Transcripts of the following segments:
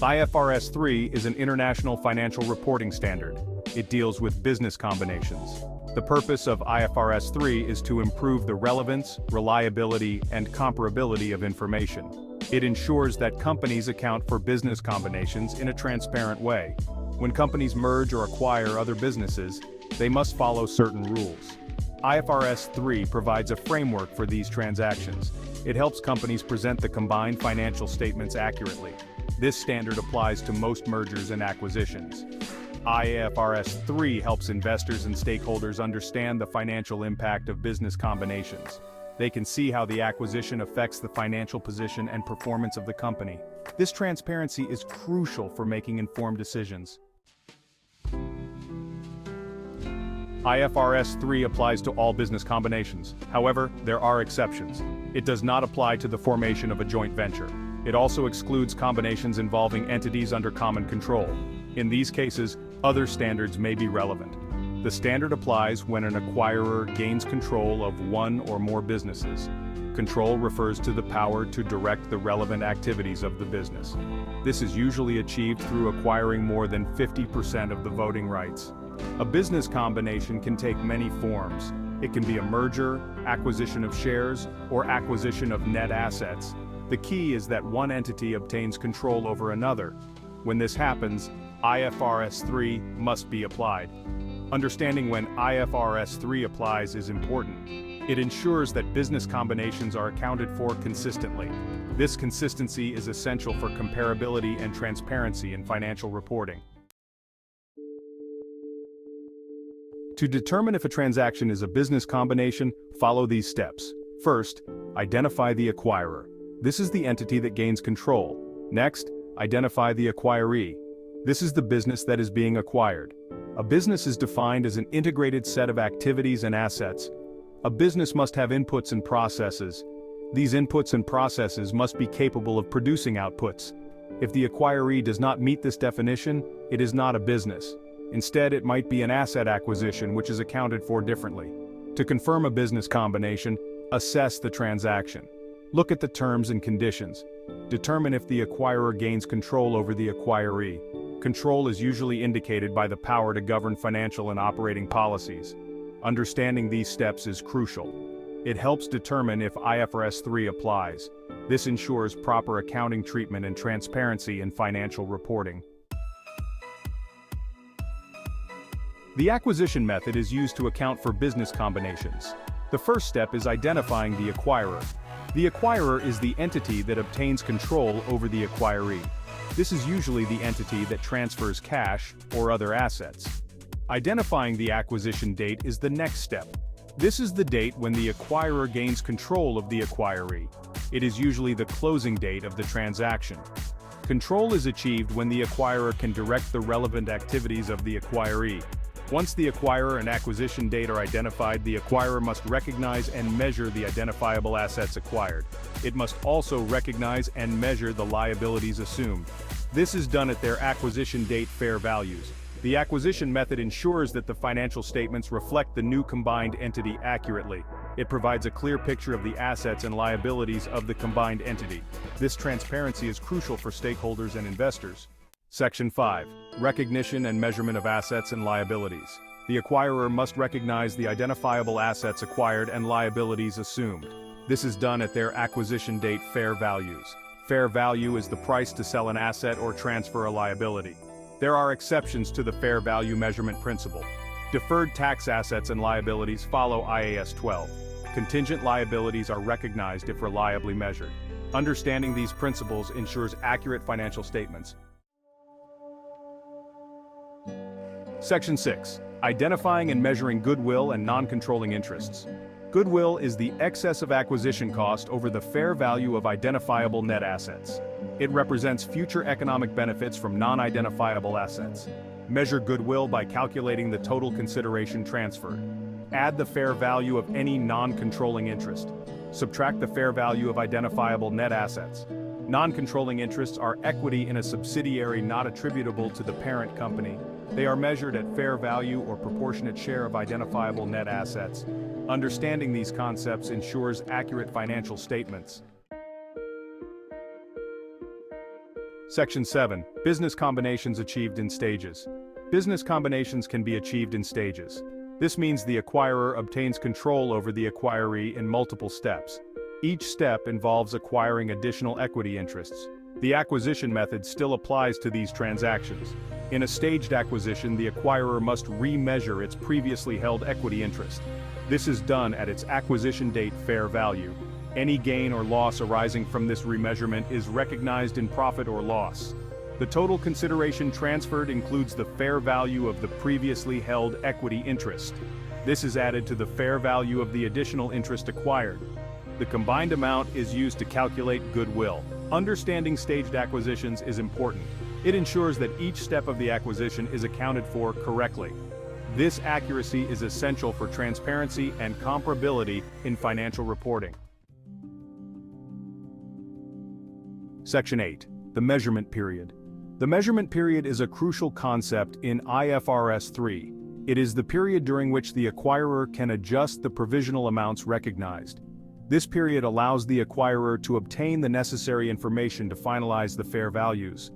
IFRS 3 is an international financial reporting standard. It deals with business combinations. The purpose of IFRS 3 is to improve the relevance, reliability, and comparability of information. It ensures that companies account for business combinations in a transparent way. When companies merge or acquire other businesses, they must follow certain rules. IFRS 3 provides a framework for these transactions. It helps companies present the combined financial statements accurately. This standard applies to most mergers and acquisitions. IFRS 3 helps investors and stakeholders understand the financial impact of business combinations. They can see how the acquisition affects the financial position and performance of the company. This transparency is crucial for making informed decisions. IFRS 3 applies to all business combinations. However, there are exceptions. It does not apply to the formation of a joint venture. It also excludes combinations involving entities under common control. In these cases, other standards may be relevant. The standard applies when an acquirer gains control of one or more businesses. Control refers to the power to direct the relevant activities of the business. This is usually achieved through acquiring more than 50% of the voting rights. A business combination can take many forms. It can be a merger, acquisition of shares, or acquisition of net assets. The key is that one entity obtains control over another. When this happens, IFRS 3 must be applied. Understanding when IFRS 3 applies is important. It ensures that business combinations are accounted for consistently. This consistency is essential for comparability and transparency in financial reporting. To determine if a transaction is a business combination, follow these steps. First, identify the acquirer. This is the entity that gains control. Next, identify the acquiree. This is the business that is being acquired. A business is defined as an integrated set of activities and assets. A business must have inputs and processes. These inputs and processes must be capable of producing outputs. If the acquiree does not meet this definition, it is not a business. Instead, it might be an asset acquisition which is accounted for differently. To confirm a business combination, assess the transaction. Look at the terms and conditions. Determine if the acquirer gains control over the acquiree. Control is usually indicated by the power to govern financial and operating policies. Understanding these steps is crucial. It helps determine if IFRS 3 applies. This ensures proper accounting treatment and transparency in financial reporting. The acquisition method is used to account for business combinations. The first step is identifying the acquirer. The acquirer is the entity that obtains control over the acquiree. This is usually the entity that transfers cash or other assets. Identifying the acquisition date is the next step. This is the date when the acquirer gains control of the acquiree. It is usually the closing date of the transaction. Control is achieved when the acquirer can direct the relevant activities of the acquiree. Once the acquirer and acquisition date are identified, the acquirer must recognize and measure the identifiable assets acquired. It must also recognize and measure the liabilities assumed. This is done at their acquisition date fair values. The acquisition method ensures that the financial statements reflect the new combined entity accurately. It provides a clear picture of the assets and liabilities of the combined entity. This transparency is crucial for stakeholders and investors. Section 5. Recognition and measurement of assets and liabilities. The acquirer must recognize the identifiable assets acquired and liabilities assumed. This is done at their acquisition date fair values. Fair value is the price to sell an asset or transfer a liability. There are exceptions to the fair value measurement principle. Deferred tax assets and liabilities follow IAS 12. Contingent liabilities are recognized if reliably measured. Understanding these principles ensures accurate financial statements. Section 6. Identifying and measuring goodwill and non-controlling interests. Goodwill is the excess of acquisition cost over the fair value of identifiable net assets. It represents future economic benefits from non-identifiable assets. Measure goodwill by calculating the total consideration transferred. Add the fair value of any non-controlling interest. Subtract the fair value of identifiable net assets. Non-controlling interests are equity in a subsidiary not attributable to the parent company. They are measured at fair value or proportionate share of identifiable net assets. Understanding these concepts ensures accurate financial statements. Section 7. Business combinations achieved in stages. Business combinations can be achieved in stages. This means the acquirer obtains control over the acquiree in multiple steps. Each step involves acquiring additional equity interests. The acquisition method still applies to these transactions. In a staged acquisition, the acquirer must remeasure its previously held equity interest. This is done at its acquisition date fair value. Any gain or loss arising from this remeasurement is recognized in profit or loss. The total consideration transferred includes the fair value of the previously held equity interest. This is added to the fair value of the additional interest acquired. The combined amount is used to calculate goodwill. Understanding staged acquisitions is important. It ensures that each step of the acquisition is accounted for correctly. This accuracy is essential for transparency and comparability in financial reporting. Section 8. The measurement period. The measurement period is a crucial concept in IFRS 3. It is the period during which the acquirer can adjust the provisional amounts recognized. This period allows the acquirer to obtain the necessary information to finalize the fair values.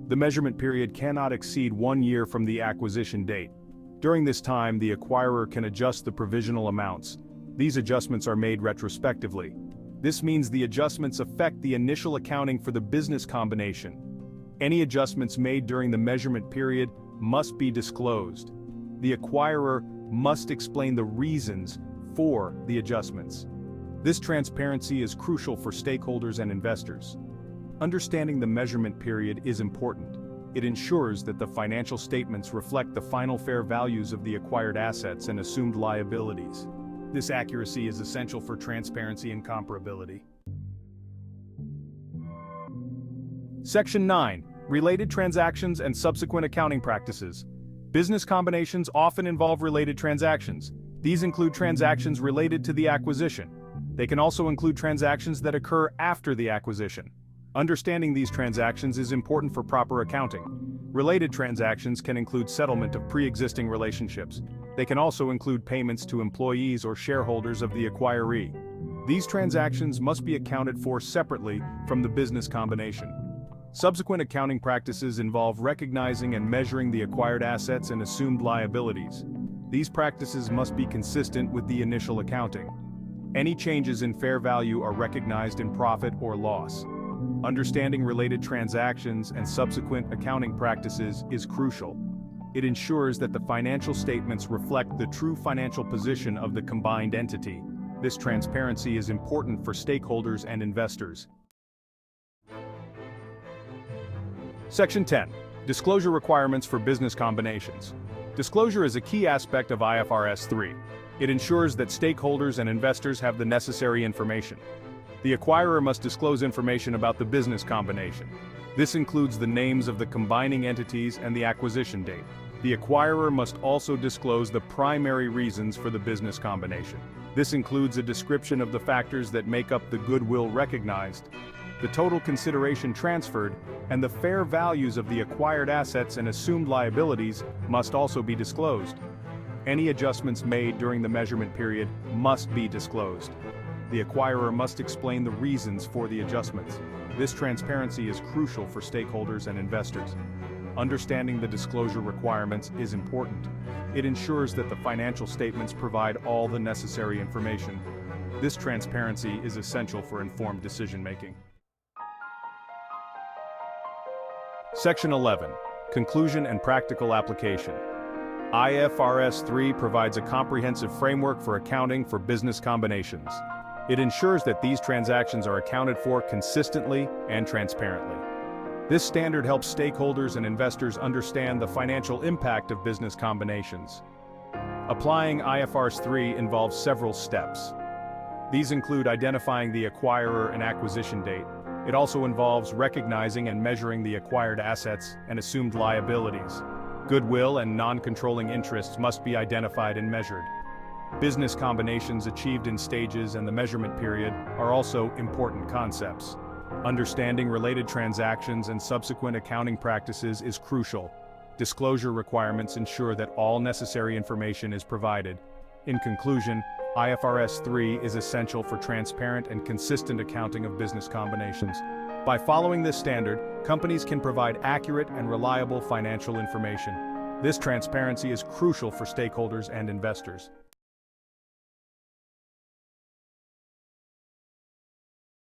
The measurement period cannot exceed 1 year from the acquisition date. During this time, the acquirer can adjust the provisional amounts. These adjustments are made retrospectively. This means the adjustments affect the initial accounting for the business combination. Any adjustments made during the measurement period must be disclosed. The acquirer must explain the reasons for the adjustments. This transparency is crucial for stakeholders and investors. Understanding the measurement period is important. It ensures that the financial statements reflect the final fair values of the acquired assets and assumed liabilities. This accuracy is essential for transparency and comparability. Section 9. Related transactions and subsequent accounting practices. Business combinations often involve related transactions. These include transactions related to the acquisition. They can also include transactions that occur after the acquisition. Understanding these transactions is important for proper accounting. Related transactions can include settlement of pre-existing relationships. They can also include payments to employees or shareholders of the acquiree. These transactions must be accounted for separately from the business combination. Subsequent accounting practices involve recognizing and measuring the acquired assets and assumed liabilities. These practices must be consistent with the initial accounting. Any changes in fair value are recognized in profit or loss. Understanding related transactions and subsequent accounting practices is crucial. It ensures that the financial statements reflect the true financial position of the combined entity. This transparency is important for stakeholders and investors. Section 10. Disclosure requirements for business combinations. Disclosure is a key aspect of IFRS 3. It ensures that stakeholders and investors have the necessary information. The acquirer must disclose information about the business combination. This includes the names of the combining entities and the acquisition date. The acquirer must also disclose the primary reasons for the business combination. This includes a description of the factors that make up the goodwill recognized, the total consideration transferred, and the fair values of the acquired assets and assumed liabilities must also be disclosed. Any adjustments made during the measurement period must be disclosed. The acquirer must explain the reasons for the adjustments. This transparency is crucial for stakeholders and investors. Understanding the disclosure requirements is important. It ensures that the financial statements provide all the necessary information. This transparency is essential for informed decision-making. Section 11. Conclusion and practical application. IFRS 3 provides a comprehensive framework for accounting for business combinations. It ensures that these transactions are accounted for consistently and transparently. This standard helps stakeholders and investors understand the financial impact of business combinations. Applying IFRS 3 involves several steps. These include identifying the acquirer and acquisition date. It also involves recognizing and measuring the acquired assets and assumed liabilities. Goodwill and non-controlling interests must be identified and measured. Business combinations achieved in stages and the measurement period are also important concepts. Understanding related transactions and subsequent accounting practices is crucial. Disclosure requirements ensure that all necessary information is provided. In conclusion, IFRS 3 is essential for transparent and consistent accounting of business combinations. By following this standard, companies can provide accurate and reliable financial information. This transparency is crucial for stakeholders and investors.